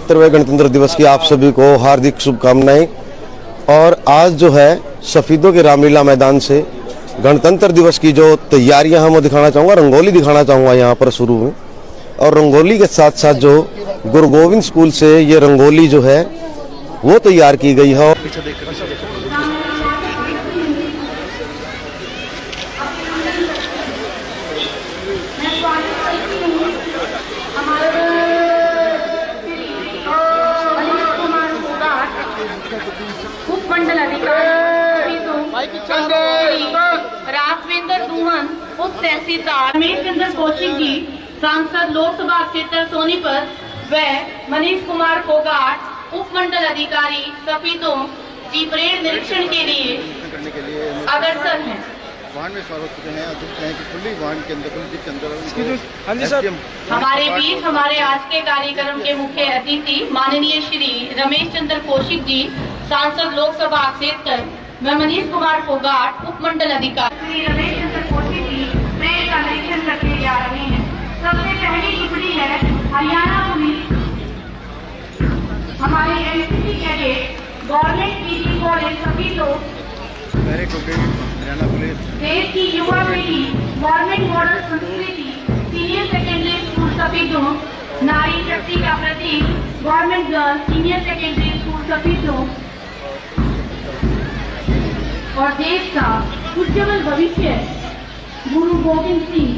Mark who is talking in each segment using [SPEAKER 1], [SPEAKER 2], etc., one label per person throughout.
[SPEAKER 1] 75वें गणतंत्र दिवस की आप सभी को हार्दिक शुभकामनाएं। और आज जो है सफीदों के रामलीला मैदान से गणतंत्र दिवस की जो तैयारियां हम वो दिखाना चाहूँगा, रंगोली दिखाना चाहूँगा यहाँ पर शुरू में। और रंगोली के साथ साथ जो गुरु गोविंद स्कूल से ये रंगोली जो है वो तैयार की गई है।
[SPEAKER 2] उपमंडल अधिकारी राघवेंद्र दुहन, उप तहसीलदार रमेश चंद्र कौशिक जी, सांसद लोकसभा क्षेत्र सोनीपत व मनीष कुमार फोगाट, उपमंडल अधिकारी सफीदों जी परेड निरीक्षण के लिए अग्रसर हैं।
[SPEAKER 3] वाहन में सवार हो चुके हैं। कि खुली वाहन के अंदर हाँ जी सर।
[SPEAKER 2] हमारे बीच हमारे आज के कार्यक्रम के मुख्य अतिथि माननीय श्री रमेश चंद्र कौशिक जी, सांसद लोकसभा क्षेत्र में मनीष कुमार फोगाट, उपमंडल अधिकारी। श्री रमेश चंद्र कौशिक जी परेड का निरीक्षण करने जा रहे हैं। सबसे पहली टुकड़ी है हरियाणा पुलिस, हमारे NCC cadet, government PG college Safidon,
[SPEAKER 3] Haryana police,
[SPEAKER 2] देश की युवा पीढ़ी, government model Sanskriti, senior secondary school Safidon, नारी शक्ति का प्रतीक, government girls senior secondary school Safidon और देश का उज्जवल भविष्य Guru Gobind Singh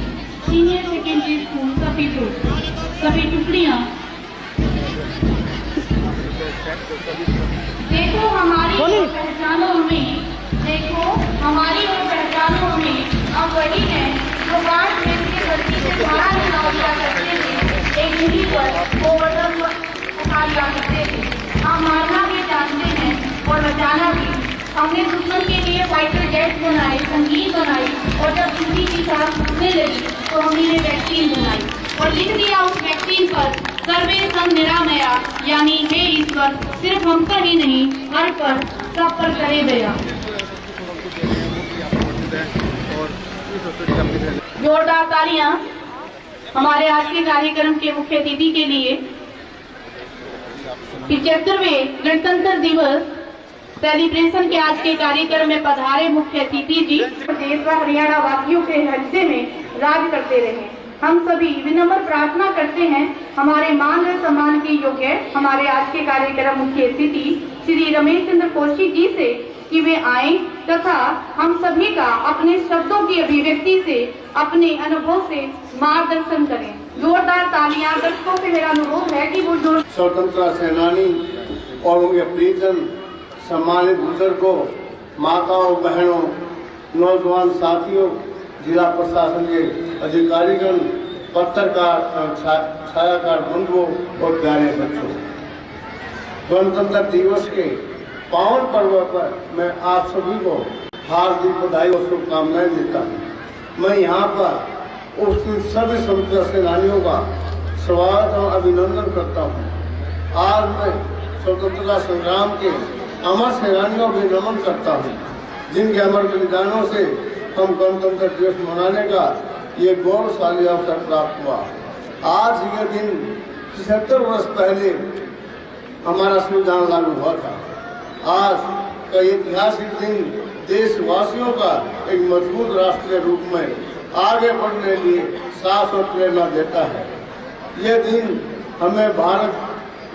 [SPEAKER 2] senior secondary school Safidon. सभी टुकड़ियां देखो हमारी पहचानो हमें, देखो हमारी और पहचानो हमें, हम वही हैं जो 5 मिनट की धरती से बाहर निकाल दिया करते थे, एक दूरी पर ओवरडम उठा लिया करते थे। हम मारना भी जानते हैं और बचाना भी। हमने दुश्मन के लिए फाइटर जेट बनाए, संगीत बनाई, और जब दूरी की सांस फूटने लगी तो हमने वैक्सीन बनाई और लिख दिया उस वैक्सीन पर सर्वे सन निरामया, यानी हे ईश्वर सिर्फ हम पर ही नहीं हर पर सब पर करे दया। जोरदार तालियां हमारे आज के कार्यक्रम के मुख्य अतिथि के लिए। 75वें गणतंत्र दिवस सेलिब्रेशन के आज के कार्यक्रम में पधारे मुख्य अतिथि जी देश व हरियाणा वासियों के हृदय में राज करते रहे। हम सभी विनम्र प्रार्थना करते हैं हमारे मान व सम्मान के योग्य हमारे आज के कार्यक्रम मुख्य अतिथि श्री रमेश चंद्र कौशिक जी से कि वे आए तथा हम सभी का अपने शब्दों की अभिव्यक्ति से, अपने अनुभव से मार्गदर्शन करें। जोरदार तालियां। दर्शकों से मेरा अनुरोध है कि वो जो
[SPEAKER 4] स्वतंत्रता सेनानी और उनके प्रियजन, सम्मानित बुजुर्गों, माताओं, बहनों, नौजवान साथियों, जिला प्रशासन के अधिकारीगण, पत्रकार, छायाकार बंधुओं और प्यारे बच्चों, गणतंत्र दिवस के पावन पर्व पर मैं आप सभी को हार्दिक बधाई और शुभकामनाएं देता हूँ। मैं यहाँ पर उस सभी स्वतंत्रता सेनानियों का स्वागत और अभिनंदन करता हूँ। आज मैं स्वतंत्रता संग्राम के अमर सेनानियों को नमन करता हूँ, जिनके अमर बलिदानों से हम गणतंत्र दिवस मनाने का ये गौरवशाली अवसर प्राप्त हुआ। आज ये दिन 76 वर्ष पहले हमारा संविधान लागू हुआ था। आज का ऐतिहासिक दिन देशवासियों का एक मजबूत राष्ट्र के रूप में आगे बढ़ने के लिए साहस और प्रेरणा देता है। ये दिन हमें भारत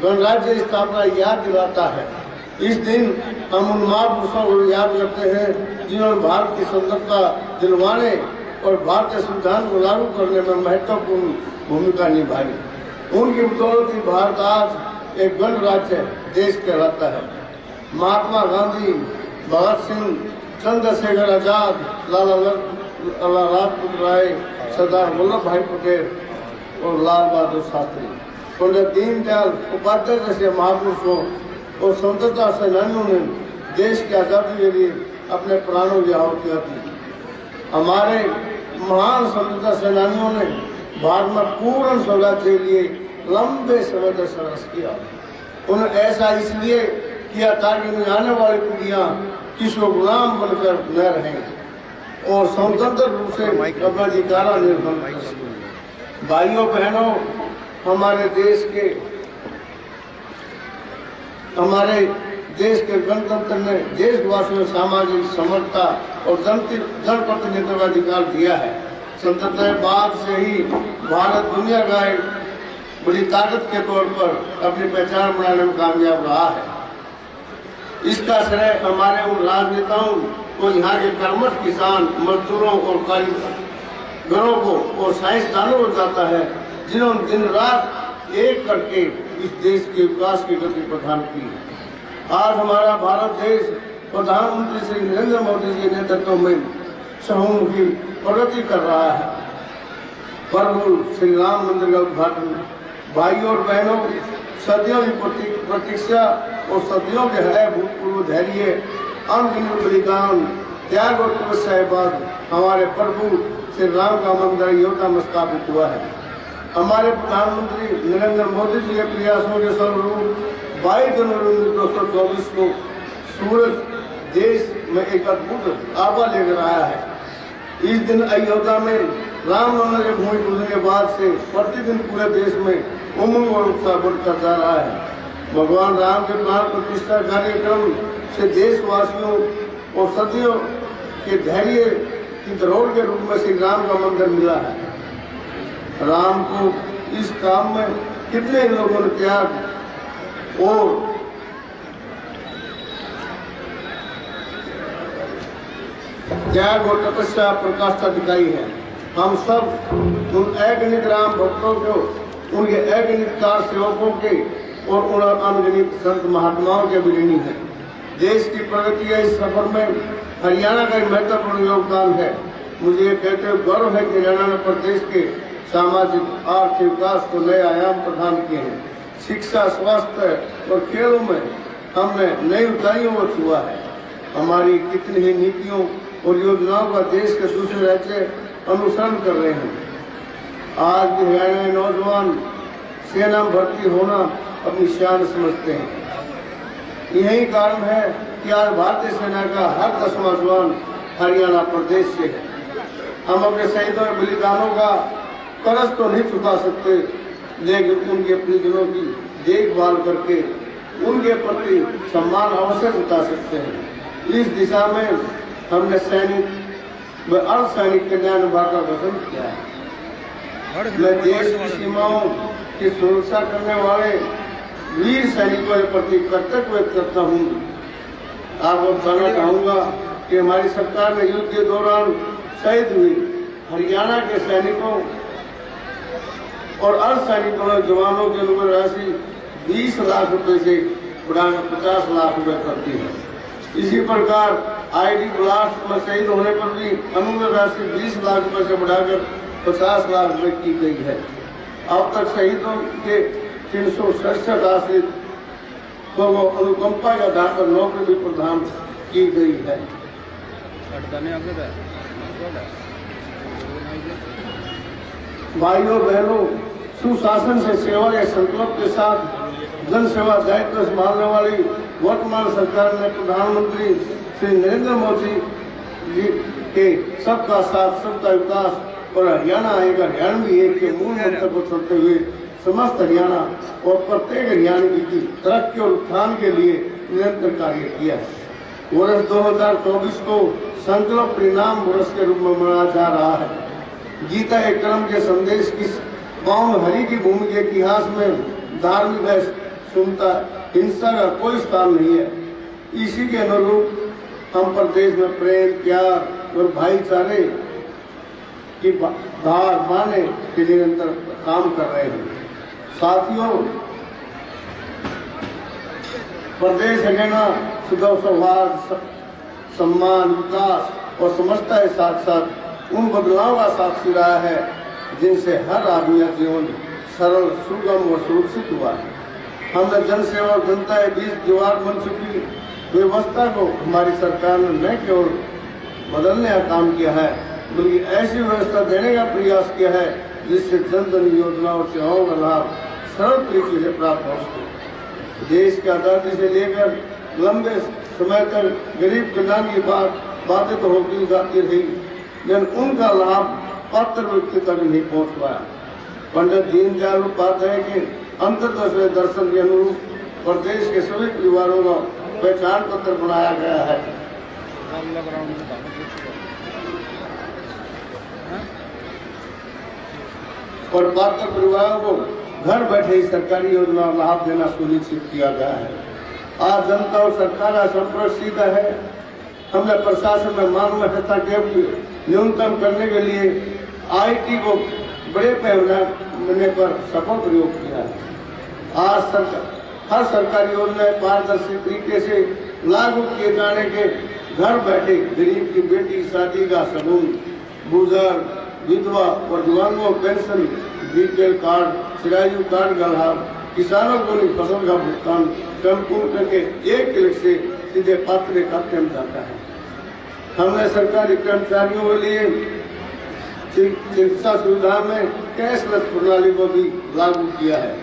[SPEAKER 4] गणराज्य स्थापना याद दिलाता है। इस दिन हम उन महापुरुषों को याद करते हैं जिन्होंने भारत की स्वतंत्रता दिलवाने और भारतीय संविधान को लागू करने में महत्वपूर्ण भूमिका निभाई। उनकी बदौलत ही भारत आज एक गणराज्य देश कहलाता है। महात्मा गांधी, भगत सिंह, चंद्रशेखर आजाद, लाला लाजपत राय, सरदार वल्लभ भाई पटेल और लाल बहादुर शास्त्री, पंडित दीनदयाल उपाध्याय जैसे महापुरुषों और स्वतंत्रता सेनानियों ने देश की आजादी के लिए अपने प्राणों की आहुतियां दी। हमारे महान स्वतंत्रता सेनानियों ने भारत में पूर्ण स्वराज्य के लिए लंबे समय तक संघर्ष किया। उन्होंने ऐसा इसलिए किया ताकि आने वाली पीढ़ियां किसको गुलाम बनकर न रहें और स्वतंत्र रूप से अपना अधिकारा निर्भर कर। भाइयों बहनों, हमारे देश के हमारे देश के गणतंत्र ने देशवासियों में सामाजिक समर्था और जनप्रतिनिधित्व का अधिकार दिया है। स्वतंत्रता के बाद से ही भारत दुनिया का एक बड़ी ताकत के तौर पर अपनी पहचान बनाने में कामयाब रहा है। इसका श्रेय हमारे उन राजनेताओं को, यहाँ के कर्मठ किसान, मजदूरों और कारीगरों को और साइंसदानों को जाता है, जिन्होंने दिन रात एक करके इस देश के विकास की गति प्रदान की है। आज हमारा भारत देश प्रधानमंत्री श्री नरेंद्र मोदी जी के नेतृत्व में बहुमुखी प्रगति कर रहा है। प्रभु श्री राम मंदिर का उद्घाटन, भाइयों और बहनों, सदियों की प्रतीक्षा और सदियों के हृदय भूतपूर्व धैर्य, अनगिनत बलिदान, त्याग और तपस्या के बाद हमारे प्रभु श्री राम का मंदिर अयोध्या में स्थापित हुआ है। हमारे प्रधानमंत्री नरेंद्र मोदी जी के प्रयासों के स्वरूप 22 जनवरी 1924 को सूरज देश में एक अद्भुत आभा लेकर आया है। इस दिन अयोध्या में रामनवमी के भूमि पूजन के बाद से प्रतिदिन पूरे देश में उमंग और उत्साह बढ़ता जा रहा है। भगवान राम के प्राण प्रतिष्ठा कार्यक्रम से देशवासियों और सदियों के धैर्य की धरोहर के रूप में श्री राम का मंदिर मिला है। राम को इस काम में कितने लोगों ने त्याग और तपस्या प्रकाष्ठा दिखाई है। हम सब उन अगणित राम भक्तों को, उनके अगणित कार सेवकों के और उन अनगिनत संत महात्माओं के भी ऋणी हैं। देश की प्रगति के इस सफर में हरियाणा का एक महत्वपूर्ण योगदान है। मुझे ये कहते हुए गर्व है कि हरियाणा ने प्रदेश के सामाजिक आर्थिक विकास को नए आयाम प्रदान किए हैं। शिक्षा, स्वास्थ्य और खेलों में हमने नई ऊंचाइयों को छुआ है। हमारी कितनी ही नीतियों और योजनाओं का देश के दूसरे राज्य अनुसरण कर रहे हैं। आज भी हरियाणा के नौजवान सेना में भर्ती होना अपनी शान समझते हैं। यही कारण है कि आज भारतीय सेना का हर 10वां जवान हरियाणा प्रदेश से है। हम अपने शहीदों के बलिदानों का कर्ज तो नहीं चुका सकते, लेकिन उनके परिजनों की देखभाल करके उनके प्रति सम्मान अवश्य जता सकते हैं। इस दिशा में हमने सैनिक व अर्धसैनिक कल्याण विभाग का गठन किया है। मैं देश की सीमाओं की सुरक्षा करने वाले वीर सैनिकों के प्रति कर्तव्य व्यक्त करता हूँ। आपको बताना चाहूँगा कि हमारी सरकार ने युद्ध के दौरान शहीद हुए हरियाणा के सैनिकों और अर्धसैनिकों जवानों की अनुग्रह राशि 20 लाख रुपए से बढ़ाकर 50 लाख रुपए करती है। इसी प्रकार आईडी ब्लास्ट में शहीद होने पर भी अनुग्रह राशि 20 लाख रुपए से बढ़ाकर 50 लाख रुपए की गई है। अब तक शहीदों के 367 आश्रित को अनुकंपा के आधार पर नौकरी भी प्रदान की गई है। भाइयों बहनों, सुशासन से सेवा के संकल्प के साथ जन सेवा दायित्व संभालने वाली वर्तमान सरकार ने प्रधानमंत्री श्री नरेंद्र मोदी जी के सबका साथ सबका विकास और हरियाणा आएगा हरियाणवी एक के मूल मंत्र को छोड़ते हुए समस्त हरियाणा और प्रत्येक हरियाणवी की तरक्की और उत्थान के लिए निरंतर कार्य किया है। वर्ष 2024 को संकल्प परिणाम वर्ष के रूप में मनाया जा रहा है। गीता के क्रम के संदेश की पावन हरि की भूमि के इतिहास में धार्मिक शून्यता, हिंसा का कोई स्थान नहीं है। इसी के अनुरूप हम प्रदेश में प्रेम, प्यार और भाईचारे की धार माने के निरंतर काम कर रहे हैं। साथियों, प्रदेश हरियाणा सुधर, सौहार्द, सम्मान, विकास और समझता है साथ साथ उन बदलाव का साक्षी रहा है जिनसे हर आदमी का जीवन सरल, सुगम और सुरक्षित हुआ है। हमने जन सेवा और जनता के बीच दीवार बन चुकी व्यवस्था को हमारी सरकार ने न केवल बदलने का काम किया है, बल्कि ऐसी व्यवस्था देने का प्रयास किया है जिससे जन धन योजना और सेवाओं का लाभ सरल तरीके से प्राप्त हो सके। देश की आजादी से लेकर लंबे समय तक गरीब कल्याण की बातें तो होती जाती रही, लेकिन उनका लाभ पात्र व्यक्ति तक नहीं पहुंच पाया। पंडित दीनदयाल उपाध्याय के अंतर्दशा दर्शन के अनुरूप प्रदेश के सभी परिवारों का पहचान पत्र बनाया गया है। और पात्र परिवारों को घर बैठे ही सरकारी योजना लाभ देना सुनिश्चित किया गया है। आज जनता और सरकार का संपर्क सीधा है। हमने प्रशासन में मांग महत्ता के न्यूनतम करने के लिए IT को बड़े पैमाने पर सफल प्रयोग किया है। आज हर सरकारी योजनाएं पारदर्शी तरीके से लागू किए जाने के घर बैठे गरीब की बेटी शादी का सबूत, बुजुर्ग, विधवा और दिव्यांगों pension, BPL card, Chirayu card का लाभ, किसानों को फसल का भुगतान संपूर्ण करके एक क्लिक से सीधे पात्र खाते में जाता है। हमने सरकारी कर्मचारियों के लिए चिकित्सा सुविधा में कैशलेस प्रणाली को भी लागू किया है।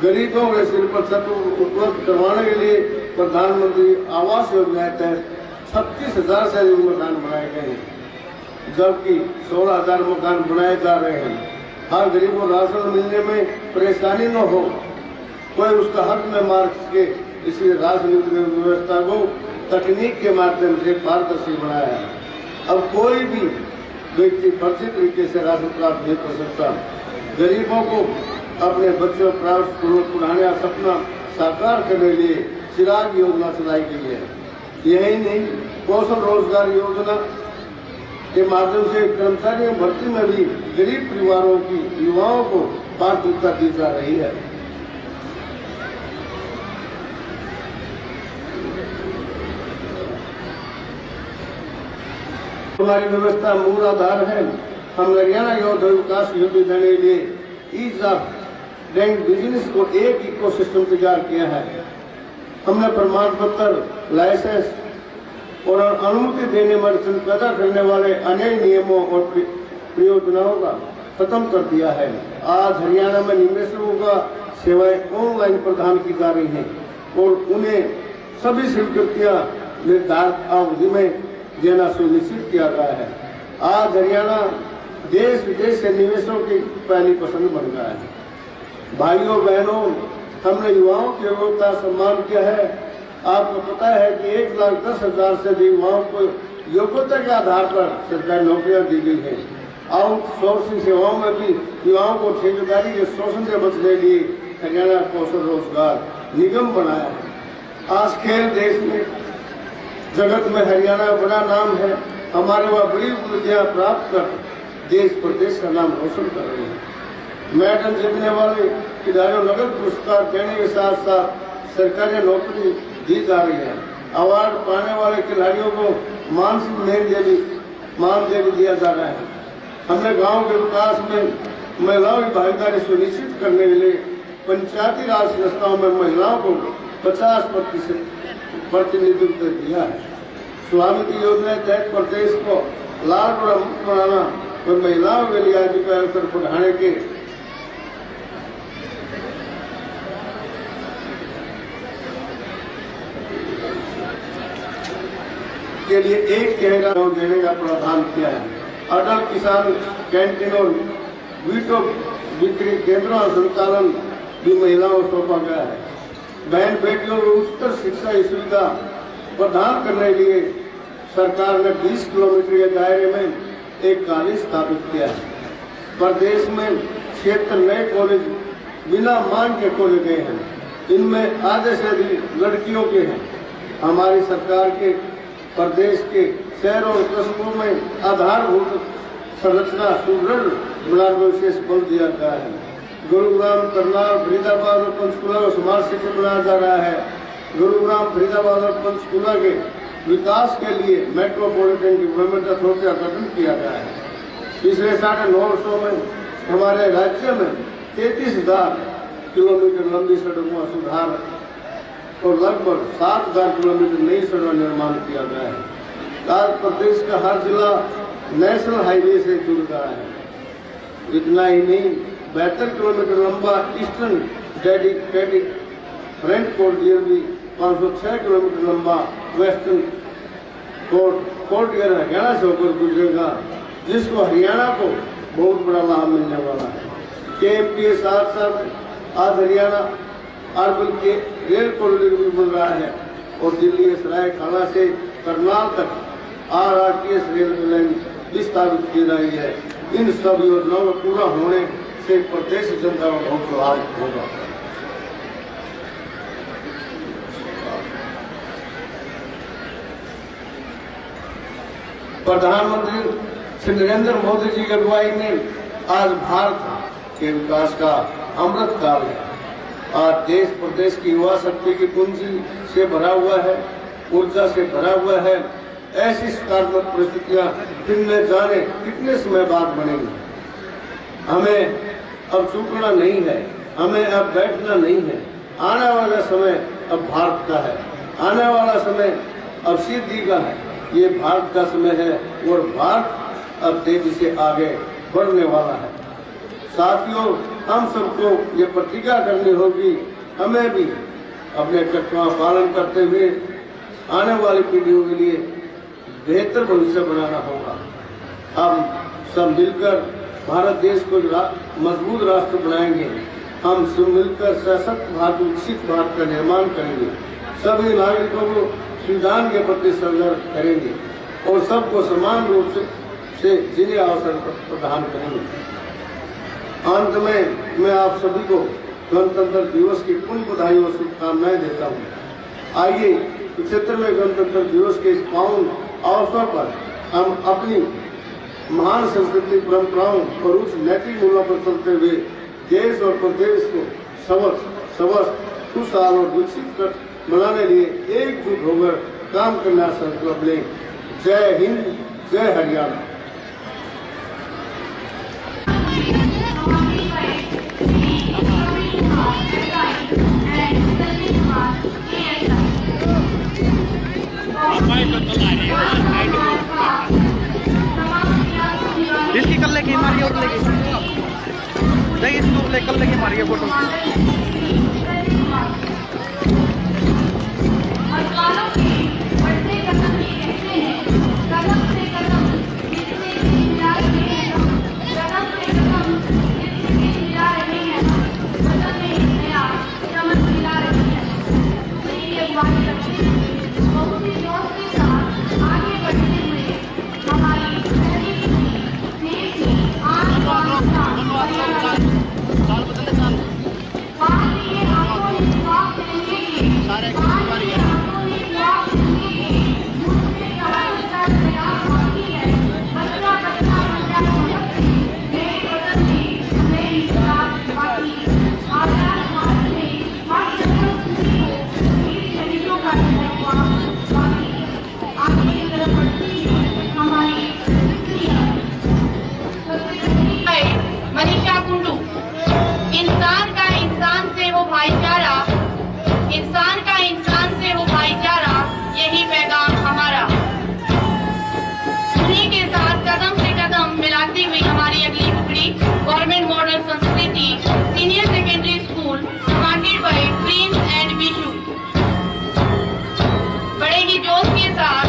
[SPEAKER 4] गरीबों के सिर पर छत उपलब्ध करवाने के लिए प्रधानमंत्री आवास योजना के तहत 36,000 से अधिक मकान बनाए गए हैं, जबकि 16,000 मकान बनाए जा रहे हैं। हर गरीब को राशन मिलने में परेशानी न हो, कोई उसका हक में मार सके, इसलिए राशन व्यवस्था को तकनीक के माध्यम से पारदर्शी बनाया है। अब कोई भी व्यक्ति फर्जी तरीके से राशन प्राप्त नहीं कर सकता। गरीबों को अपने बच्चों प्राप्त स्कूलों पढ़ाने का सपना साकार करने के लिए चिराग योजना चलाई गई है। यही नहीं, कौशल रोजगार योजना के माध्यम से कर्मचारियों भर्ती में भी गरीब परिवारों की युवाओं को प्राथमिकता दी जा रही है। हमारी व्यवस्था मूल आधार है। हम हरियाणा युवा विकास योजना देने के लिए ईज ऑफ डूइंग बिजनेस को एक इकोसिस्टम तैयार किया है। हमने प्रमाण पत्र, लाइसेंस और अनुमति देने में अड़चन पैदा करने वाले अनेक नियमों और प्रयोजनाओं का खत्म कर दिया है। आज हरियाणा में निवेशकों का सेवाएं ऑनलाइन प्रदान की जा रही हैं और उन्हें सभी स्वीकृतियां निर्धारित अवधि में देना सुनिश्चित किया गया है। आज हरियाणा देश विदेश से निवेशों की पहली पसंद बन गया है। भाइयों बहनों, हमने युवाओं की योग्यता सम्मान किया है। आपको पता है कि 1,10,000 से अधिक युवाओं को योग्यता के आधार पर सरकारी नौकरियां दी गई है। आउटसोर्सिंग सेवाओं में भी युवाओं को ठेकेदारी के शोषण से बचने के लिए हरियाणा कौशल रोजगार निगम बनाया है। आज खेल देश में जगत में हरियाणा का बड़ा नाम है। हमारे वह बड़ी उपलब्धियां प्राप्त कर देश प्रदेश का नाम रोशन कर रहे हैं। मेडल जीतने वाले खिलाड़ियों नगद पुरस्कार देने के साथ साथ सरकारी नौकरी दी जा रही है। अवार्ड पाने वाले खिलाड़ियों को मानसिक मान भी दिया जा रहा है। हमने गांव के विकास में महिलाओं की भागीदारी सुनिश्चित करने के लिए पंचायती राज संस्थाओं में महिलाओं को 50% प्रतिनिधित्व दिया है। स्वामित्व योजना के तहत प्रदेश को लाभ और मुक्त बनाना और महिलाओं के लिए आजीविका अवसर बढ़ाने के लिए एक चेहरा देने का प्रावधान किया है। अटल किसान कैंटीन और वीटो बिक्री केंद्रों का संचालन भी महिलाओं को सौंपा गया है। बहन बेटियों को उच्चतर शिक्षा की सुविधा प्रदान करने के लिए सरकार ने 20 किलोमीटर के दायरे में एक कॉलेज स्थापित किया है। प्रदेश में 76 नए कॉलेज बिना मांग के खोले गए हैं। इनमें आधे से अधिक लड़कियों के हैं। हमारी सरकार के प्रदेश के शहरों और कस्बों में आधारभूत संरचना सुदृढ़ बनाने को विशेष बल दिया गया है। गुरुग्राम, करनाल, फरीदाबाद और पंचकुला को स्मार्ट सिटी बनाया जा रहा है। गुरुग्राम, फरीदाबाद और पंचकुला के विकास के लिए मेट्रोपॉलिटन डेवलपमेंट अथॉरिटी का गठन किया गया है। पिछले 9.5 वर्षों में हमारे राज्य में 33,000 किलोमीटर लंबी सड़कों का सुधार और लगभग 7,000 किलोमीटर नई सड़क का निर्माण किया गया है। आज प्रदेश का हर जिला नेशनल हाईवे से जुड़ गया है। इतना ही नहीं, 72 किलोमीटर लंबा ईस्टर्न डेडिकेटेड फ्रंट कॉरिडोर भी 506 किलोमीटर लंबा वेस्टर्न कॉरिडोर हरियाणा से होकर गुजरेगा, जिसको हरियाणा को बहुत बड़ा लाभ मिलने वाला है। KMP के साथ साथ आज हरियाणा अर्बन के रेल कॉरिडोर भी बन रहा है और दिल्ली सराय खाना से करनाल तक RRTS रेल लाइन विस्तारित की रही है। इन सब योजनाओं में पूरा होने से प्रदेश जनता को बहुत प्रभावित होगा। प्रधानमंत्री श्री नरेंद्र मोदी जी की अगुवाई में आज भारत के विकास का अमृत काल है। आज देश प्रदेश की युवा शक्ति की पूंजी से भरा हुआ है, ऊर्जा से भरा हुआ है। ऐसी सकारात्मक परिस्थितियां दिन में जाने कितने समय बाद बनेंगी। हमें अब चूकना नहीं है, हमें अब बैठना नहीं है। आने वाला समय अब भारत का है, आने वाला समय अब सिद्धि का है। ये भारत का समय है और भारत अब तेजी से आगे बढ़ने वाला है। साथियों, हम सबको ये प्रतिज्ञा करनी होगी, हमें भी अपने कर्तव्यों का पालन करते हुए आने वाली पीढ़ियों के लिए बेहतर भविष्य बनाना होगा। हम सब मिलकर भारत देश को मजबूत राष्ट्र बनाएंगे। हम सब मिलकर सशक्त भारत, विकसित भारत का निर्माण करेंगे। सभी नागरिकों को संविधान के प्रति संघर्ष करेंगे और सबको समान रूप से जीने अवसर प्रदान करेंगे। अंत में मैं आप सभी को गणतंत्र दिवस की पुण्य बधाई और शुभकामनाएं देता हूँ। आइए क्षेत्र में गणतंत्र दिवस के इस पावन अवसर पर हम अपनी महान संस्कृति परंपराओं और उच्च नैतिक मूल्यों पर चलते हुए देश और प्रदेश को स्वस्थ, खुशहाल और विकसित कर बनाने लिए एकजुट होकर काम करना संकल्प लें। जय हिंद, जय हरियाणा।
[SPEAKER 5] इसकी कल लेके मारिए और लेके देखिए इसको ले कल लेके मारिए photo.
[SPEAKER 2] Government model Sanskriti senior secondary school commanded by Prince and Vishu बड़े ही जोश के साथ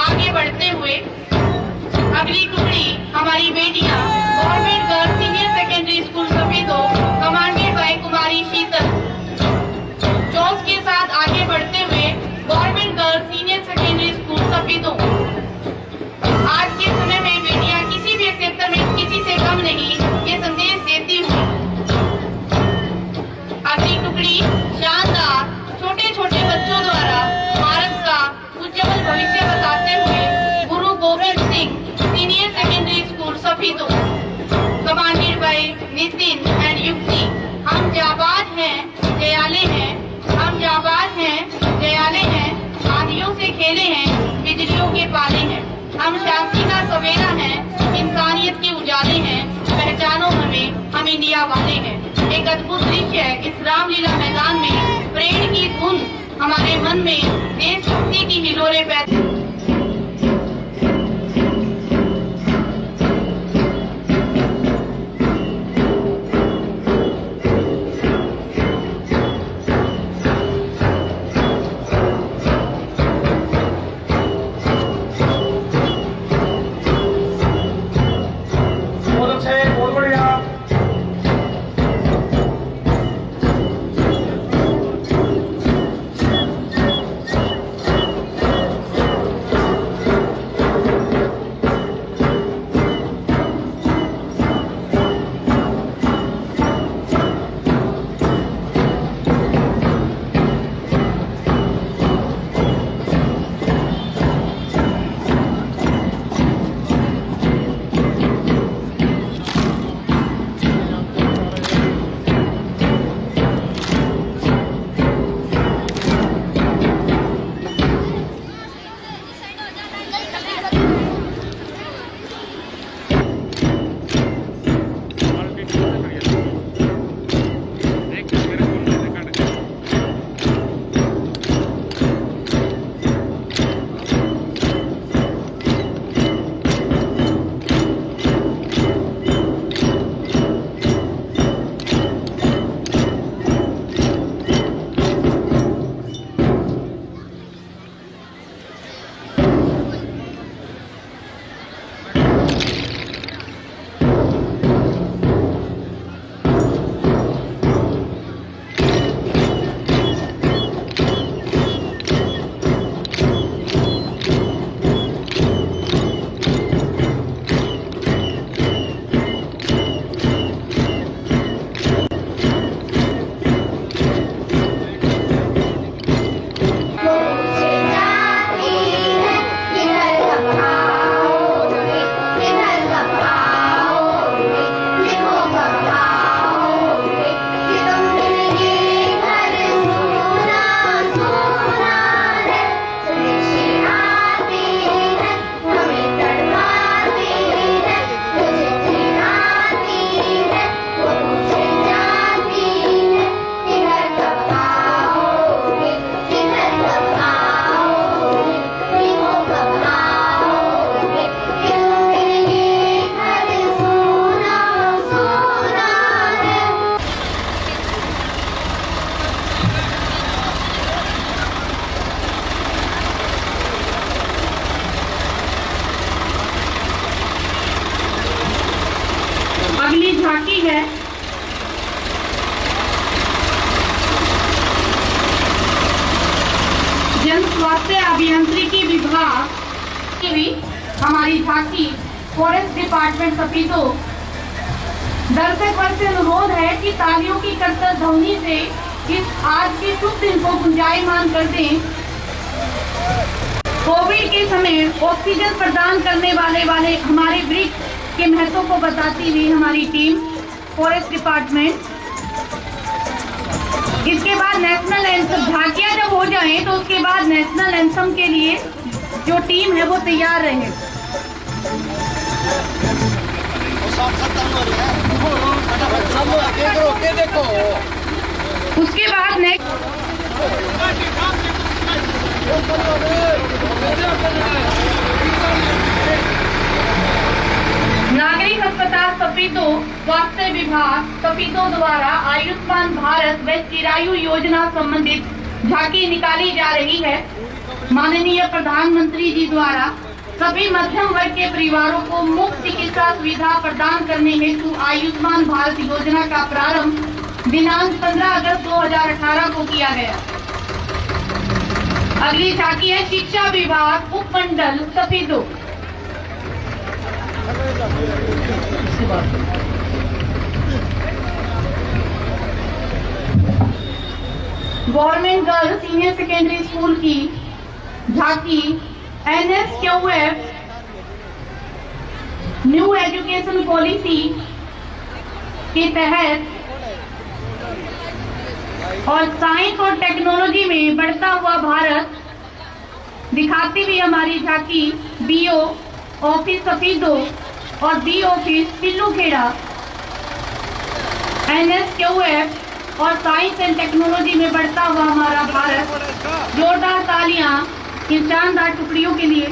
[SPEAKER 2] आगे बढ़ते हुए अगली टुकड़ी हमारी बेटियां government girls senior secondary school Safidon commanded by Kumari Sheetal जोश के साथ आगे बढ़ते हुए government girls senior secondary school Safidon. आज के समय में बेटियां किसी भी क्षेत्र में किसी से कम नहीं, ये संदेश देती हूँ। अगली टुकड़ी शानदार छोटे छोटे बच्चों द्वारा भारत का उज्जवल भविष्य बताते हुए Guru Gobind Singh senior secondary school Safidon commanded by Nitin and Yukti. हम जाबाज हैं, दयाले हैं, हम जाबाज हैं, दयाले हैं, आंधियों से खेले हैं, बिजलियों के पाले हैं। हम शांति का सवेरा हैं, इंसानियत के उजाले हैं, पहचानो हमें, हम इंडिया वाले हैं। एक अद्भुत दृश्य है इस रामलीला मैदान में परेड की धुन हमारे मन में देशभक्ति की हिलोरें पैदा स्वास्थ्य अभियांत्रिकी विभाग की भी हमारी झांकी फॉरेस्ट डिपार्टमेंट सफीदो। दर्शक से अनुरोध है कि तालियों की करतब ध्वनि से इस आज के शुभ दिन को गुंजायमान कर दें। कोविड के समय ऑक्सीजन प्रदान करने वाले हमारे वृक्ष के महत्व को बताती हुई हमारी टीम फॉरेस्ट डिपार्टमेंट। इसके बाद नेशनल एंथम, झांकियां जब हो जाएं तो उसके बाद नेशनल एंथम के लिए जो टीम है वो तैयार रहे। उसके बाद नेक्स्ट नागरिक अस्पताल सफीदो स्वास्थ्य विभाग सफीदो द्वारा आयुष्मान भारत व चिरायु योजना संबंधित झांकी निकाली जा रही है। माननीय प्रधानमंत्री जी द्वारा सभी मध्यम वर्ग के परिवारों को मुफ्त चिकित्सा सुविधा प्रदान करने हेतु आयुष्मान भारत योजना का प्रारंभ दिनांक 15 अगस्त 2018 को किया गया। अगली झांकी है शिक्षा विभाग उपमंडल Safidon. Government girls senior secondary school की झांकी NSQF न्यू एजुकेशन पॉलिसी के तहत और साइंस और टेक्नोलॉजी में बढ़ता हुआ भारत दिखाती हुई हमारी झांकी BO ऑफिस सफीदो और B ऑफिस पिल्लूखेड़ा NSQF और साइंस एंड टेक्नोलॉजी में बढ़ता हुआ हमारा भारत। जोरदार तालियां इन शानदार टुकड़ियों के लिए।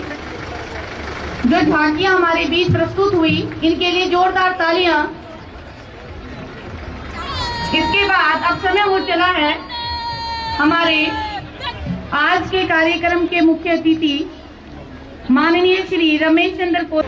[SPEAKER 2] जो झांकियां हमारे बीच प्रस्तुत हुई इनके लिए जोरदार तालियां। इसके बाद अब समय हो चला है हमारे आज के कार्यक्रम के मुख्य अतिथि माननीय श्री रमेश चंद्र को